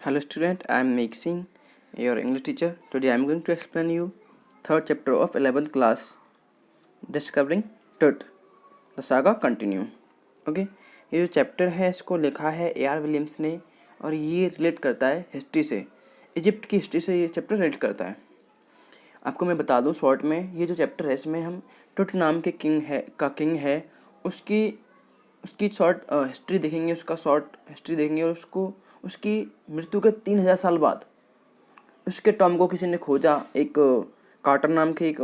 Hello student, I am Meek Singh, your English teacher. Today I am going to explain you third chapter of 11th class, Discovering Truth. The saga continue. Okay, ये जो chapter है इसको लिखा है A.R. Williams ने और ये relate करता है हिस्ट्री से, इजिप्ट की हिस्ट्री से ये चैप्टर रिलेट करता है। आपको मैं बता दूं शॉर्ट में, ये जो चैप्टर है इसमें हम टुट नाम के किंग है उसकी शॉर्ट हिस्ट्री देखेंगे, उसका शॉर्ट हिस्ट्री देखेंगे और उसकी मृत्यु के 3000 साल बाद उसके टॉम को किसी ने खोजा। एक कार्टर नाम के एक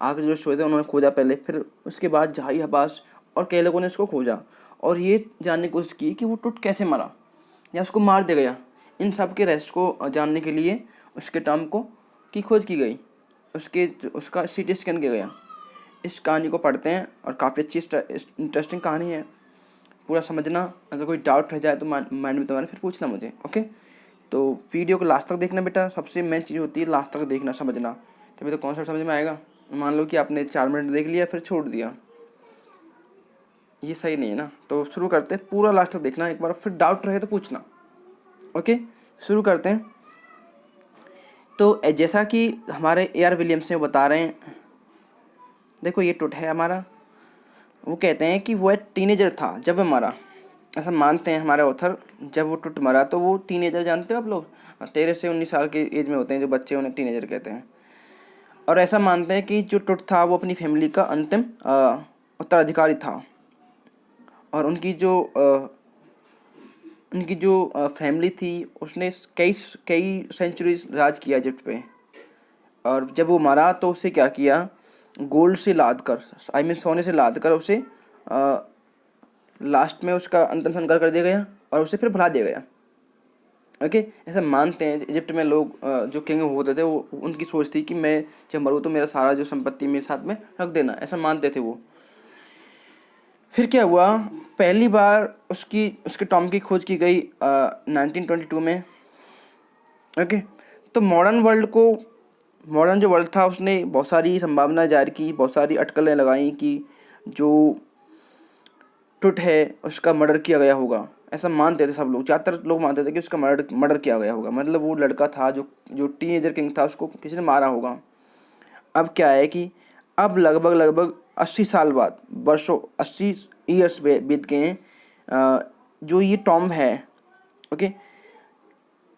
आगे जो शो थे उन्होंने खोजा पहले, फिर उसके बाद जहाई हबास और कई लोगों ने इसको खोजा और ये जानने की कोशिश की कि वो टुट कैसे मरा या उसको मार दिया गया। इन सब के रहस्य को जानने के लिए उसके टॉम को की खोज की गई, उसका सीटी स्कैन किया गया। इस कहानी को पढ़ते हैं और काफ़ी अच्छी इंटरेस्टिंग कहानी है, पूरा समझना। अगर कोई डाउट रह जाए तो माइंड में तुम्हारे फिर पूछना मुझे। ओके, तो वीडियो को लास्ट तक देखना बेटा, सबसे मेन चीज़ होती है लास्ट तक देखना, समझना, तभी तो कॉन्सेप्ट समझ में आएगा। मान लो कि आपने 4 मिनट देख लिया फिर छोड़ दिया, ये सही नहीं है ना। तो शुरू करते हैं, पूरा लास्ट तक देखना एक बार, फिर डाउट रहे तो पूछना। ओके, शुरू करते हैं। तो जैसा कि हमारे A.R. विलियम्स ने बता रहे हैं, देखो ये टुट है हमारा। वो कहते हैं कि वो एक टीनेजर था जब वो मरा, ऐसा मानते हैं हमारे ऑथर। जब वो टुट मरा तो वो टीनेजर, जानते हो आप लोग, 13 से 19 साल के एज में होते हैं जो बच्चे, उन्हें टीनेजर कहते हैं। और ऐसा मानते हैं कि जो टुट था वो अपनी फैमिली का अंतिम उत्तराधिकारी था और उनकी जो फैमिली थी उसने कई सेंचुरीज राज किया इजिप्ट पे। और जब वो मरा तो उसे क्या किया, गोल्ड से लाद कर, सोने से लाद कर उसे लास्ट में उसका अंतिम संस्कार कर दिया गया और उसे फिर भुला दिया गया। ओके, ऐसा मानते हैं इजिप्ट में लोग। जो किंग होते थे वो, उनकी सोच थी कि मैं जब मरूँ तो मेरा सारा जो संपत्ति मेरे साथ में रख देना, ऐसा मानते थे वो। फिर क्या हुआ, पहली बार उसके टॉम की खोज की गई 1922 में। ओके, तो मॉडर्न जो वर्ल्ड था उसने बहुत सारी संभावना जाहिर की, बहुत सारी अटकलें लगाई कि जो टुट है उसका मर्डर किया गया होगा। ऐसा मानते थे सब लोग, ज़्यादातर लोग मानते थे कि उसका मर्डर किया गया होगा, मतलब वो लड़का था जो टीनेजर किंग था, उसको किसी ने मारा होगा। अब क्या है कि अब लगभग 80 साल बाद, वर्षों 80 ईयर्स बीत गए हैं। जो ये टॉम है, ओके,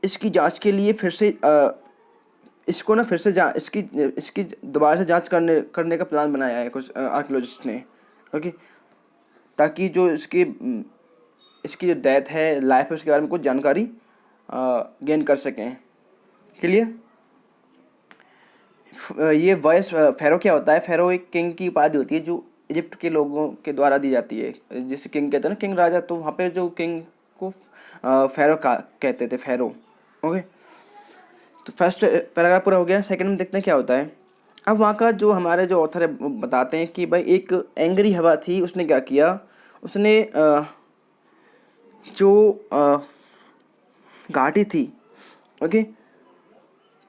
इसकी जांच के लिए फिर से इसको ना फिर से इसकी दोबारा से जांच करने का प्लान बनाया है कुछ आर्कियोलॉजिस्ट ने। ओके, ताकि जो इसकी जो डेथ है, लाइफ है, उसके बारे में कुछ जानकारी गेन कर सकें। क्लियर। ये वॉइस फेरो क्या होता है, फेरो एक किंग की उपाधि होती है जो इजिप्ट के लोगों के द्वारा दी जाती है। जैसे किंग कहते हैं ना, किंग राजा, तो वहाँ पे जो किंग को फेरो कहते थे, फेरो। ओके, तो फर्स्ट पैराग्राफ पूरा हो गया। सेकंड में देखते हैं क्या होता है। अब वहाँ का जो हमारे जो ऑथर है बताते हैं कि भाई एक एंग्री हवा थी, उसने क्या किया, उसने जो घाटी थी, ओके,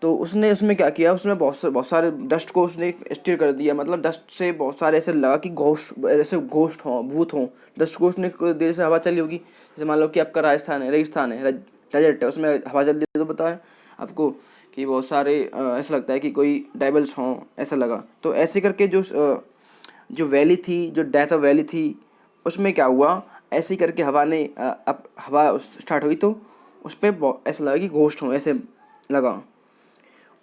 तो उसने उसमें क्या किया, उसमें बहुत सारे डस्ट को उसने स्टिर कर दिया। मतलब डस्ट से बहुत सारे ऐसे लगा कि घोस्ट हों, भूत हों। डस्ट को उसने देर से हवा चली होगी, जैसे मान लो कि आपका राजस्थान है, रेगिस्तान है, डेजर्ट है, उसमें हवा चल रही तो बताया आपको कि बहुत सारे ऐसा लगता है कि कोई डेविल्स हों, ऐसा लगा। तो ऐसे करके जो वैली थी, जो डेथ ऑफ वैली थी, उसमें क्या हुआ, ऐसे ही करके हवा स्टार्ट हुई तो उस पर ऐसा लगा कि घोस्ट हों, ऐसे लगा।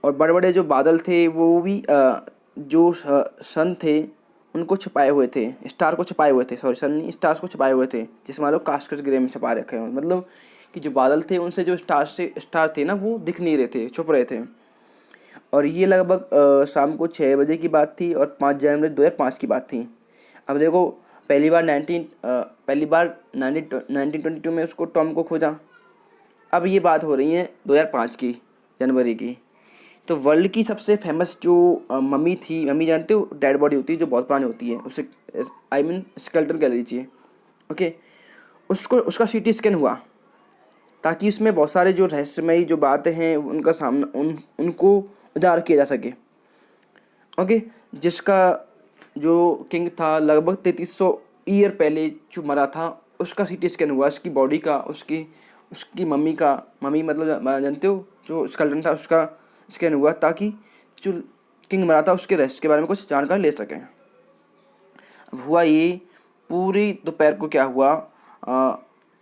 और बड़े बड़े जो बादल थे वो भी जो सन थे उनको छुपाए हुए थे, स्टार को छुपाए हुए थे, सॉरी सन नहीं, स्टार्स को छुपाए हुए थे, जिससे मान लो कास्केट ग्रे में छुपा रखे हैं। मतलब कि जो बादल थे उनसे जो स्टार थे ना, वो दिख नहीं रहे थे, छुप रहे थे। और ये लगभग शाम को 6 बजे की बात थी और 5 जनवरी 2005 की बात थी। अब देखो, पहली बार 1922 में उसको टॉम को खोजा। अब ये बात हो रही है 2005 की, जनवरी की। तो वर्ल्ड की सबसे फेमस जो मम्मी थी, मम्मी जानते हो, डेड बॉडी होती है जो बहुत पुरानी होती है, उसे स्केलेटन कह लीजिए। ओके, उसका सीटी स्कैन हुआ ताकि उसमें बहुत सारे जो रहस्यमयी जो बातें हैं उनका सामना उनको उजागर किया जा सके। ओके, जिसका जो किंग था लगभग 3300 ईयर पहले जो मरा था, उसका सीटी स्कैन हुआ, उसकी बॉडी का, उसकी मम्मी मतलब जानते हो, जो स्केलेटन था उसका स्कैन हुआ ताकि जो किंग मरा था उसके रेस्ट के बारे में कुछ जानकारी ले सकें। अब हुआ ये, पूरी दोपहर को क्या हुआ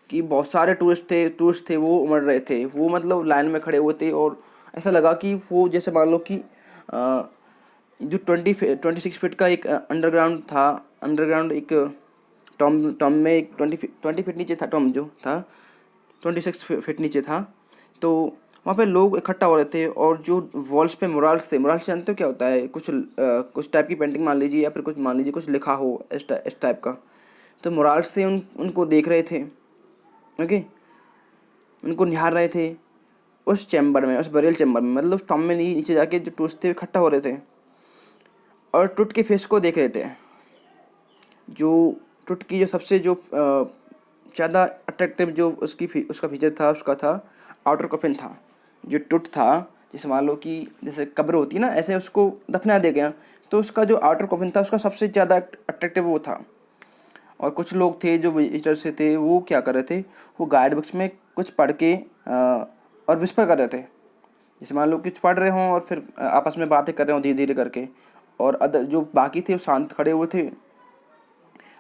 कि बहुत सारे टूरिस्ट थे वो उमड़ रहे थे, वो मतलब लाइन में खड़े हुए थे, और ऐसा लगा कि वो जैसे मान लो कि जो 26 फीट का एक अंडरग्राउंड एक टॉम में एक 20 फीट नीचे था, टॉम जो था 26 फीट नीचे था। तो वहाँ पे लोग इकट्ठा हो रहे थे, और जो वॉल्स पे मुराल्स जानते हो क्या होता है, कुछ टाइप की पेंटिंग मान लीजिए, या फिर कुछ मान लीजिए कुछ लिखा हो इस टाइप का। तो मुराल्स से उनको देख रहे थे, ओके, उनको निहार रहे थे उस चैम्बर में, उस बरियल चैम्बर में, मतलब उस टॉम में नीचे जाके जो टूरिस्ट थे इकट्ठा हो रहे थे और टुट के फेस को देख रहे थे। जो टुट की जो सबसे जो ज़्यादा अट्रैक्टिव जो उसका फीचर था, उसका था आउटर कफिन था। जो टुट था, जैसे मान लो कि जैसे कब्र होती है ना, ऐसे उसको दफना दिया गया, तो उसका जो आउटर कफिन था उसका सबसे ज़्यादा अट्रैक्टिव वो था। और कुछ लोग थे जो विजिटर से थे, वो क्या कर रहे थे, वो गाइड बुक्स में कुछ पढ़ के और विस्पर कर रहे थे। जैसे मान लो कुछ पढ़ रहे हों और फिर आपस में बातें कर रहे हों धीरे धीरे करके, और अदर जो बाकी थे वो शांत खड़े हुए थे,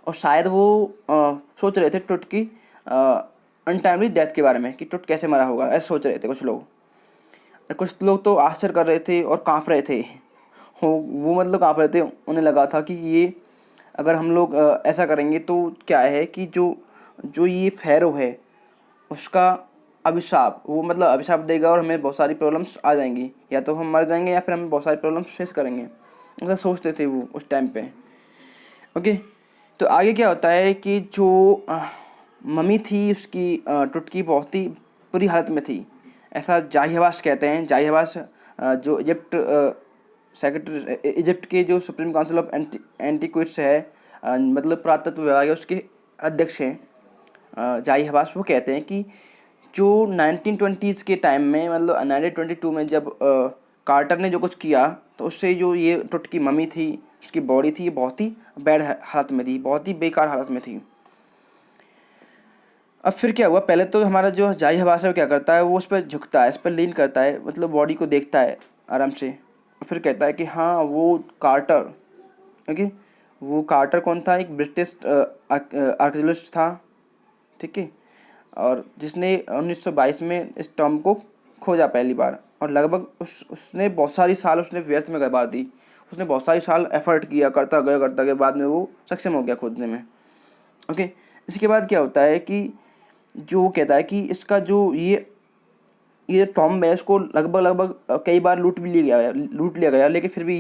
और शायद वो सोच रहे थे टुट की अनटाइमली डेथ के बारे में, कि टुट कैसे मरा होगा, ऐसे सोच रहे थे कुछ लोग। कुछ लोग तो आश्चर्य कर रहे थे और काँप रहे थे। वो मतलब काँप रहे थे, उन्हें लगा था कि ये अगर हम लोग ऐसा करेंगे तो क्या है कि जो जो ये फ़ैरो है उसका अभिशाप, वो मतलब अभिशाप देगा और हमें बहुत सारी प्रॉब्लम्स आ जाएंगी, या तो हम मर जाएंगे या फिर हम बहुत सारी प्रॉब्लम्स फेस करेंगे, ऐसा सोचते थे वो उस टाइम पे। ओके, तो आगे क्या होता है कि जो मम्मी थी उसकी टुटकी बहुत ही बुरी हालत में थी, ऐसा जाही हवास कहते हैं। जाही हवास जो इजिप्ट के जो सुप्रीम काउंसिल ऑफ एंटीक्विट्स है, मतलब पुरातत्व विभाग है, उसके अध्यक्ष हैं जाही हवास। वो कहते हैं कि जो 1920s के टाइम में, मतलब 1922 में जब कार्टर ने जो कुछ किया, तो उससे जो ये टुट की मम्मी थी, उसकी बॉडी थी, ये बहुत ही बैड हालत में थी, बहुत ही बेकार हालत में थी। अब फिर क्या हुआ, पहले तो हमारा जो जाही हवास है वो क्या करता है, वो उस पर झुकता है, इस पर लीन करता है, मतलब बॉडी को देखता है आराम से, और फिर कहता है कि हाँ वो कार्टर, ओके, वो कार्टर कौन था, एक ब्रिटिश आर्कियोलॉजिस्ट था, ठीक है, और जिसने 1922 में इस टॉम को खोजा पहली बार, और लगभग उसने बहुत सारी साल उसने व्यर्थ में गवा दी। उसने बहुत सारी साल एफर्ट किया, करता गया, बाद में वो सक्षम हो गया खोजने में। ओके, इसके बाद क्या होता है कि जो कहता है कि इसका जो ये टॉम है, इसको लगभग कई बार लूट लिया गया, लेकिन फिर भी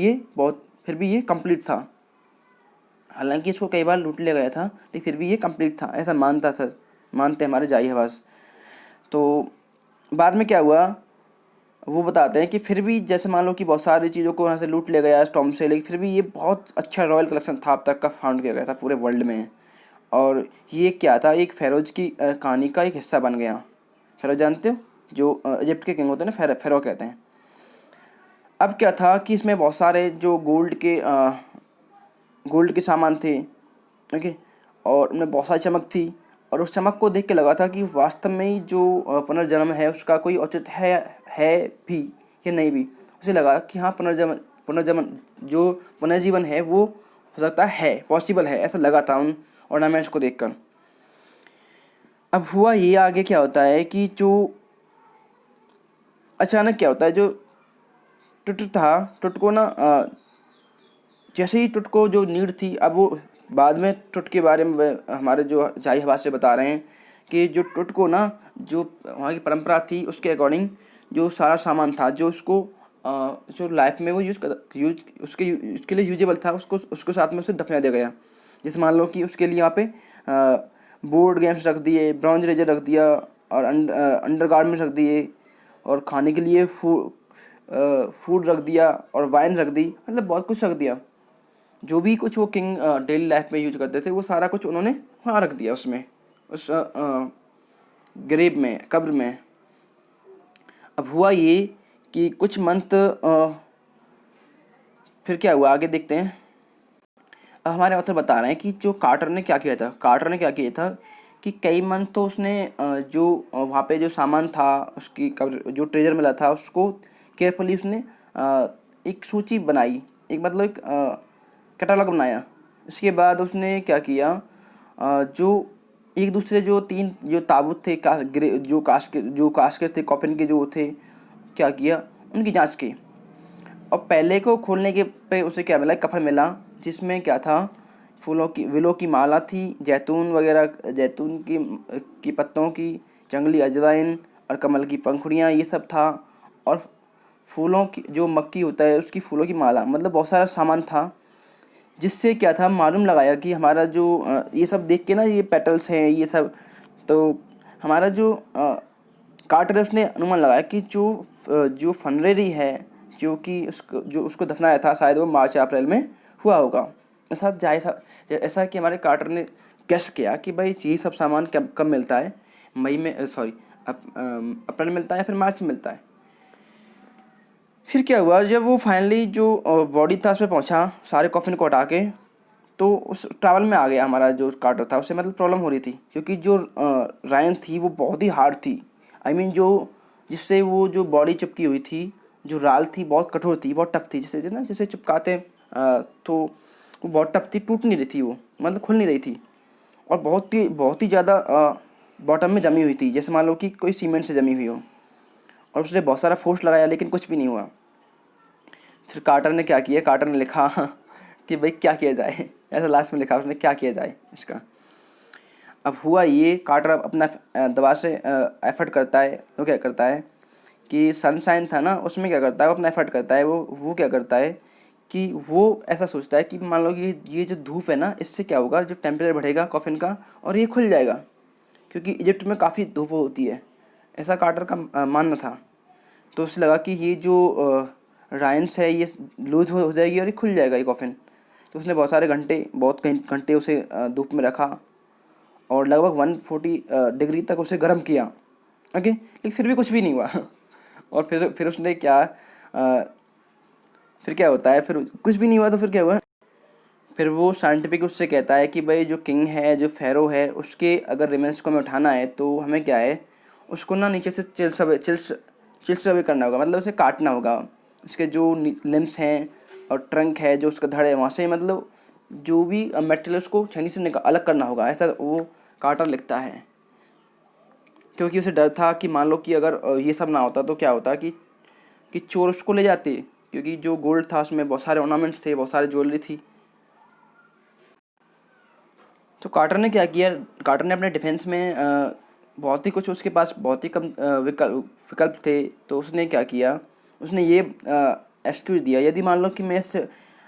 ये कंप्लीट था। हालांकि इसको कई बार लूट लिया गया था, लेकिन फिर भी ये कंप्लीट था, ऐसा मानते हमारे जाही हवास। तो बाद में क्या हुआ वो बताते हैं कि फिर भी जैसे मान लो कि बहुत सारी चीज़ों को यहाँ से लूट लिया गया टॉम से, लेकिन फिर भी ये बहुत अच्छा रॉयल कलेक्शन था अब तक का, फाउंड किया गया था पूरे वर्ल्ड में। और ये क्या था, एक फेरोज की कहानी का एक हिस्सा बन गया। फेरो जानते हो, जो इजिप्ट के किंग होते हैं ना, फेरो कहते हैं। अब क्या था कि इसमें बहुत सारे जो गोल्ड के सामान थे, ओके, और उनमें बहुत सारी चमक थी, और उस चमक को देख के लगा था कि वास्तव में ही जो पुनर्जन्म है उसका कोई औचित है भी या नहीं भी। उसे लगा कि हाँ पुनर्जन्म जो पुनर्जीवन है वो हो सकता है, पॉसिबल है, ऐसा लगा था उन ऑर्नामेंट्स को देखकर। अब हुआ ये, आगे क्या होता है कि जो अचानक क्या होता है, जो टुट को ना जैसे ही टुट को जो नीड थी, अब वो बाद में टुट के बारे में हमारे जो जाही हवास से बता रहे हैं कि जो टुट को ना, जो वहाँ की परंपरा थी उसके अकॉर्डिंग जो सारा सामान था जो उसको जो लाइफ में वो उसके लिए यूजेबल था, उसको साथ में उसे दफना दिया गया। जैसे मान लो कि उसके लिए यहाँ पे बोर्ड गेम्स रख दिए, ब्रॉन्ज रेजर रख दिया, और अंडर गारमेंट्स रख दिए, और खाने के लिए फूड रख दिया, और वाइन रख दी, मतलब बहुत कुछ रख दिया। जो भी कुछ वो किंग डेली लाइफ में यूज करते थे वो सारा कुछ उन्होंने वहाँ रख दिया, उसमें उस ग्रेव में, कब्र में। अब हुआ ये कि कुछ मंथ फिर क्या हुआ आगे देखते हैं। अब हमारे ऑथर बता रहे हैं कि जो कार्टर ने क्या किया था कि कई मंथ तो उसने जो वहाँ पे जो सामान था उसकी जो ट्रेजर मिला था उसको केयरफुली उसने एक सूची बनाई, एक मतलब एक कैटलॉग बनाया। इसके बाद उसने क्या किया, जो एक दूसरे जो तीन जो ताबूत थे जो कास्केट थे कॉफिन के जो थे, क्या किया उनकी जांच की। और पहले को खोलने के पे उसे क्या मिला, कफन मिला जिसमें क्या था, फूलों की विलो की माला थी, जैतून वगैरह, जैतून की पत्तों की, जंगली अजवाइन और कमल की पंखुड़ियाँ ये सब था। और फूलों की जो मक्की होता है उसकी फूलों की माला, मतलब बहुत सारा सामान था। जिससे क्या था, मालूम लगाया कि हमारा जो ये सब देख के ना, ये पेटल्स हैं ये सब, तो हमारा जो कार्टर है उसने अनुमान लगाया कि जो फनरेरी है जो कि उसको दफनाया था शायद वो मार्च या अप्रैल में हुआ होगा। ऐसा कि हमारे कार्टर ने गेस किया कि भाई ये सब सामान कब कब मिलता है, मई में सॉरी अप्रैल में मिलता है या फिर मार्च में मिलता है। फिर क्या हुआ, जब वो फाइनली जो बॉडी था उस पर पहुँचा सारे कॉफिन को हटा के, तो उस ट्रैवल में आ गया हमारा जो कार्टर था, उससे मतलब प्रॉब्लम हो रही थी क्योंकि जो रायन थी वो बहुत ही हार्ड थी। आई मीन जो जिससे वो जो बॉडी चिपकी हुई थी, जो राल थी बहुत कठोर थी, बहुत टफ थी, जैसे चिपकाते हैं तो वो बहुत टफ थी, टूट नहीं रही थी वो, मतलब खुल नहीं रही थी। और बहुत ही ज़्यादा बॉटम में जमी हुई थी, जैसे मान लो कि कोई सीमेंट से जमी हुई हो। और उसने बहुत सारा फोर्स लगाया लेकिन कुछ भी नहीं हुआ। फिर कार्टर ने क्या किया, कार्टर ने लिखा कि भाई क्या किया जाए, ऐसा लास्ट में लिखा उसने क्या किया जाए इसका। अब हुआ ये, कार्टर अब अपना दवा से एफर्ट करता है, तो क्या करता है कि सनशाइन था ना उसमें क्या करता है, वो अपना एफर्ट करता है, वो क्या करता है कि वो ऐसा सोचता है कि मान लो कि ये जो धूप है ना, इससे क्या होगा, जो टेम्परेचर बढ़ेगा कॉफिन का और ये खुल जाएगा, क्योंकि इजिप्ट में काफ़ी धूप होती है, ऐसा कार्टर का मानना था। तो उसे लगा कि ये जो राइन्स है ये लूज हो जाएगी और ये खुल जाएगा ये कॉफिन। तो उसने बहुत घंटे उसे धूप में रखा और लगभग 140 डिग्री तक उसे गर्म किया। ओके, लेकिन फिर भी कुछ भी नहीं हुआ और फिर उसने क्या फिर क्या होता है, फिर कुछ भी नहीं हुआ तो फिर क्या हुआ, फिर वो साइंटिफिक उससे कहता है कि भाई जो किंग है, जो फेरो है, उसके अगर रिमेंस को हमें उठाना है तो हमें क्या है, उसको ना नीचे से चिल्स अवे करना होगा, मतलब उसे काटना होगा। उसके जो लिम्स हैं और ट्रंक है, जो उसका धड़ है, वहाँ से मतलब जो भी मेटेरियल उसको छेनी से अलग करना होगा, ऐसा वो कार्टर लिखता है। क्योंकि उसे डर था कि मान लो कि अगर ये सब ना होता तो क्या होता कि चोर उसको ले जाते, क्योंकि जो गोल्ड था उसमें बहुत सारे ऑर्नामेंट्स थे, बहुत सारे ज्वेलरी थी। तो कार्टर ने क्या किया, कार्टर ने अपने डिफेंस में बहुत ही कुछ, उसके पास बहुत ही कम विकल्प थे। तो उसने क्या किया, उसने ये एक्सक्यूज दिया, यदि मान लो कि मैं इस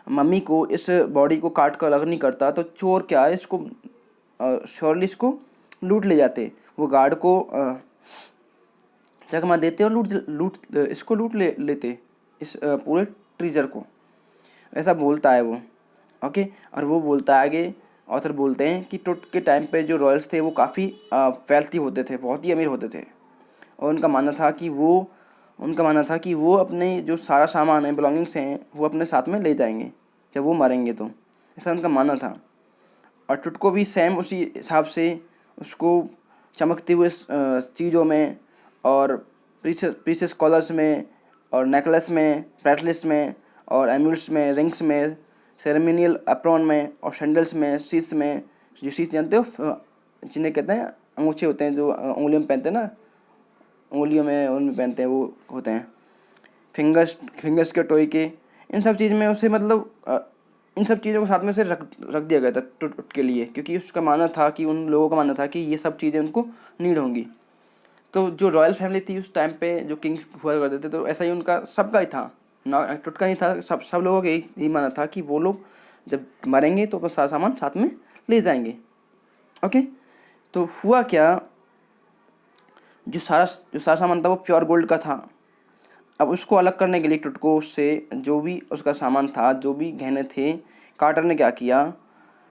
मम्मी को, इस बॉडी को काट कर अलग नहीं करता तो चोर क्या है इसको श्योरली इसको लूट ले जाते। वो गार्ड को चकमा देते और लूट ले लेते इस पूरे ट्रीजर को, ऐसा बोलता है वो। ओके, और वो बोलता है आगे, ऑथर बोलते हैं कि टुट के टाइम पे जो रॉयल्स थे वो काफ़ी वेल्थी होते थे, बहुत ही अमीर होते थे। और उनका मानना था कि वो अपने जो सारा सामान है, बिलोंगिंग्स हैं, वो अपने साथ में ले जाएंगे जब वो मरेंगे, तो ऐसा उनका मानना था। और टुट को भी सेम उसी हिसाब से उसको चमकते हुए चीज़ों में और प्रीशियस कॉलर्स में और नेकलेस में, ब्रेसलेट्स में और एम्यूल्स में, रिंग्स में, सेरेमोनियल अप्रॉन में और सैंडल्स में, शीश में, जो शीश जानते हो जिन्हें कहते हैं अंगूठे होते हैं जो उंगलियों में पहनते हैं ना, उंगलियों में उनमें पहनते हैं वो होते हैं, फिंगर्स के टॉय के, इन सब चीज़ में उसे मतलब इन सब चीज़ों को साथ में से रख दिया गया था टुट के लिए, क्योंकि उसका मानना था कि उन लोगों का मानना था कि ये सब चीज़ें उनको नीड होंगी। तो जो रॉयल फैमिली थी उस टाइम पे, जो किंग्स हुआ करते थे, तो ऐसा ही उनका सबका ही था ना, टुटका नहीं था, सब लोगों का यही मानना था कि वो लोग जब मरेंगे तो अपना सारा सामान साथ में ले जाएंगे। ओके, तो हुआ क्या, जो सारा सामान था वो प्योर गोल्ड का था। अब उसको अलग करने के लिए टुटको से जो भी उसका सामान था, जो भी गहने थे, कार्टर ने क्या किया,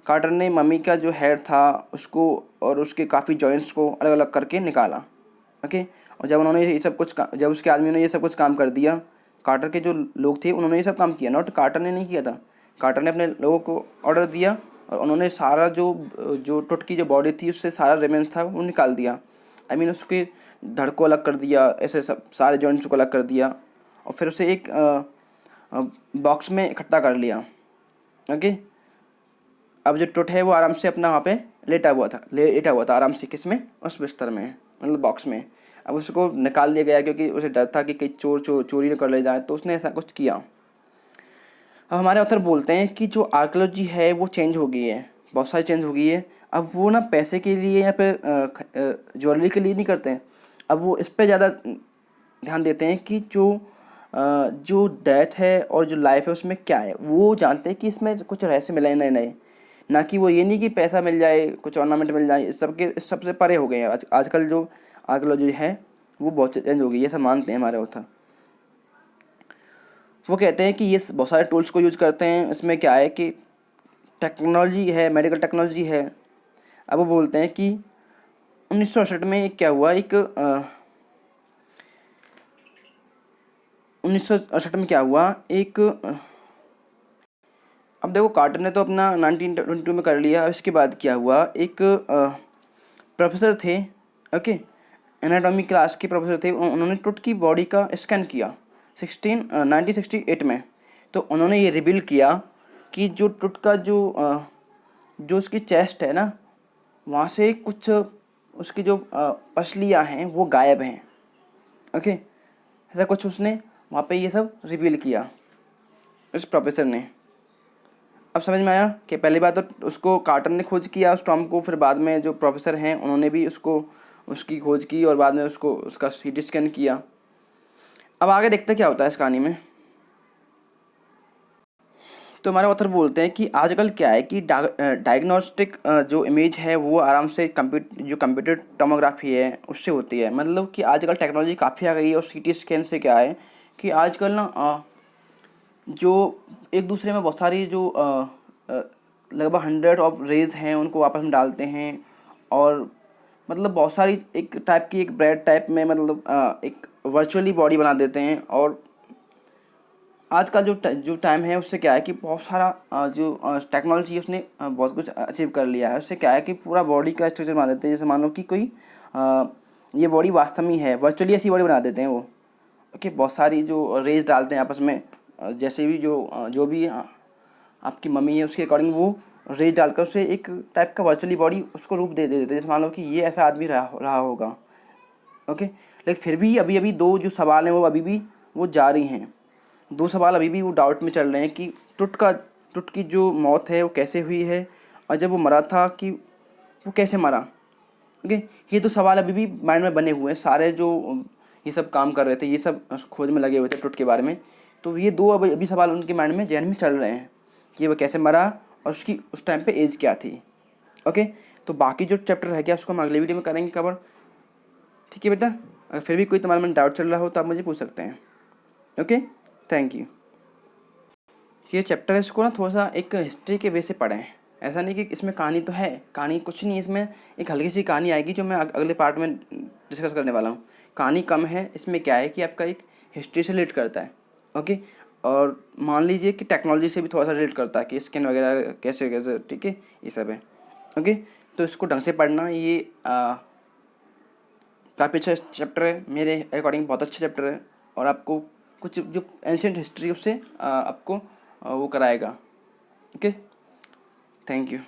कार्टर ने मम्मी का जो हेड था उसको और उसके काफ़ी जॉइंट्स को अलग अलग करके निकाला। ओके, और जब उसके आदमियों ने ये सब कुछ काम कर दिया, कार्टर के जो लोग थे उन्होंने ये सब काम किया, नॉट कार्टर ने नहीं किया था। कार्टर ने अपने लोगों को ऑर्डर दिया और उन्होंने सारा जो टुट की जो बॉडी थी उससे सारा रेमेंस था वो निकाल दिया। आई मीन उसके धड़ को अलग कर दिया, ऐसे सब सारे जॉइंट्स को अलग कर दिया और फिर उसे एक बॉक्स में इकट्ठा कर लिया। ओके, अब जो टुट है वो आराम से अपना वहाँ पे लेटा हुआ था आराम से, किस में, उस बिस्तर में, मतलब बॉक्स में। अब उसको निकाल दिया गया क्योंकि उसे डर था कि कहीं चोरी न कर ले जाए, तो उसने ऐसा कुछ किया। अब हमारे ऑथर बोलते हैं कि जो आर्कोलॉजी है वो चेंज हो गई है, बहुत सारी चेंज हो गई है। अब वो ना पैसे के लिए या फिर ज्वेलरी के लिए नहीं करते हैं, अब वो इस पर ज़्यादा ध्यान देते हैं कि जो डेथ है और जो लाइफ है उसमें क्या है, वो जानते हैं कि इसमें कुछ रहस्य मिले नए नए, ना कि वो ये नहीं कि पैसा मिल जाए, कुछ ऑर्नामेंट मिल जाए। इस सब से परे हो गए हैं आजकल जो आर्कोलॉजी है वो बहुत चेंज हो गई है, ऐसा मानते हैं हमारे ऑथर। वो कहते हैं कि ये बहुत सारे टूल्स को यूज करते हैं। इसमें क्या है कि टेक्नोलॉजी है, मेडिकल टेक्नोलॉजी है। अब वो बोलते हैं कि 1968 में क्या हुआ, 1968 में क्या हुआ अब देखो कार्टर ने तो अपना 1922 में कर लिया। इसके बाद क्या हुआ, एक प्रोफेसर थे, ओके, एनाटॉमी क्लास के प्रोफेसर थे, उन्होंने टुट की बॉडी का स्कैन किया 1968 में। तो उन्होंने ये रिवील किया कि जो टुट का जो उसकी चेस्ट है ना, वहाँ से कुछ उसकी जो पसलियाँ हैं वो गायब हैं। ओके, ऐसा कुछ उसने वहाँ पे ये सब रिवील किया इस प्रोफेसर ने। अब समझ में आया कि पहली बात तो उसको कार्टर ने खोज किया उस टॉम को, फिर बाद में जो प्रोफेसर हैं उन्होंने भी उसकी खोज की और बाद में उसका सीटी स्कैन किया। अब आगे देखते क्या होता है इस कहानी में। तो हमारे ऑथर बोलते हैं कि आजकल क्या है कि डायग्नोस्टिक जो इमेज है वो आराम से कंप्यूटर टोमोग्राफी है उससे होती है। मतलब कि आजकल टेक्नोलॉजी काफ़ी आ गई है और सीटी स्कैन से क्या है कि आजकल ना जो एक दूसरे में बहुत सारी जो लगभग 100 ऑफ रेज हैं उनको आपस में डालते हैं और मतलब बहुत सारी एक टाइप की एक ब्रेड टाइप में मतलब एक वर्चुअली बॉडी बना देते हैं। और आज का जो टाइम है उससे क्या है कि बहुत सारा जो टेक्नोलॉजी है उसने बहुत कुछ अचीव कर लिया है। उससे क्या है कि पूरा बॉडी का स्ट्रक्चर बना देते हैं, जैसे मान लो कि कोई ये बॉडी वास्तव में है, वर्चुअली ऐसी बॉडी बना देते हैं वो। ओके, बहुत सारी जो रेज डालते हैं आपस में, जैसे भी जो भी आपकी मम्मी है उसके अकॉर्डिंग वो रेज डालकर उसे एक टाइप का वर्चुअली बॉडी उसको रूप दे देते हैं, जैसे मान लो कि ये ऐसा आदमी रहा होगा। ओके, लेकिन फिर भी अभी अभी दो जो सवाल हैं वो अभी भी वो जारी हैं। दो सवाल अभी भी वो डाउट में चल रहे हैं कि टुट की जो मौत है वो कैसे हुई है और जब वो मरा था कि वो कैसे मरा। ओके, ये दो सवाल अभी भी माइंड में बने हुए हैं। सारे जो ये सब काम कर रहे थे, ये सब खोज में लगे हुए थे टुट के बारे में, तो ये दो अभी सवाल उनके माइंड में, जहन में चल रहे हैं कि वो कैसे मरा और उसकी उस टाइम पे एज क्या थी। ओके, तो बाकी जो चैप्टर रह गया उसको हम अगले वीडियो में करेंगे कवर। ठीक है बेटा, अगर फिर भी कोई तुम्हारे मन डाउट चल रहा हो तो आप मुझे पूछ सकते हैं। Okay, thank you. ये चैप्टर इसको ना थोड़ा सा एक हिस्ट्री के वे से पढ़ें। ऐसा नहीं कि इसमें कहानी तो है, कहानी कुछ नहीं है इसमें, एक हल्की सी कहानी आएगी जो मैं अगले पार्ट में डिस्कस करने वाला हूँ। कहानी कम है, इसमें क्या है कि आपका एक हिस्ट्री से रिलेट करता है। ओके, और मान लीजिए कि टेक्नोलॉजी से भी थोड़ा सा रिलेट करता है कि स्कैन वगैरह कैसे कैसे, ठीक है, ये सब है। ओके, तो इसको ढंग से पढ़ना, ये काफ़ी अच्छा चैप्टर है, मेरे अकॉर्डिंग बहुत अच्छा चैप्टर है और आपको कुछ जो एंशिएंट हिस्ट्री उससे आपको वो कराएगा। Okay, thank you.